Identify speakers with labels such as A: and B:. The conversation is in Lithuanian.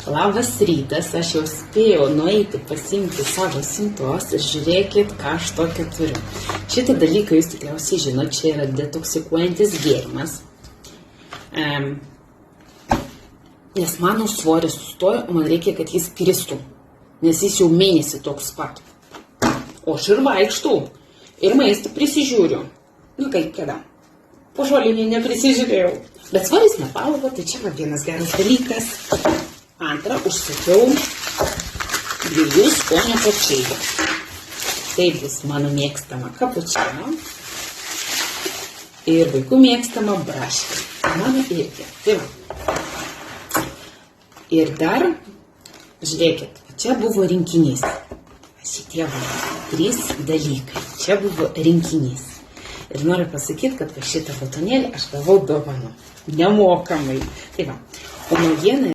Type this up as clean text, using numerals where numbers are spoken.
A: Labas rytas, aš jau spėjau nueiti pasiimti savo siuntos ir žiūrėkit, ką aš tokio turiu. Šitą dalyką jūs tikriausiai žinote, čia yra detoksikuojantis gėrimas. Nes mano svoris sustojo, o man reikia, kad jis kristų, nes jis jau mėnesį toks pat. O aš ir vaikštau, ir maistą prisižiūriu. Nu kaip kada? Po žolinį neprisižiūrėjau. Bet svoris nepaugo, tai čia va vienas geras dalykas. Antra, užsakiau 2 skonio kapučino. Tai bus mano mėgstama kapučino ir vaikų mėgstama braškė. Mano irgi. Tai va. Ir dar, žiūrėkit, čia buvo rinkinys. Šitie buvo 3 dalykai. Čia buvo rinkinys. Ir noriu pasakyti, kad šitą batonėlį aš gavau dovanų. Nemokamai. Tai va. O naujiena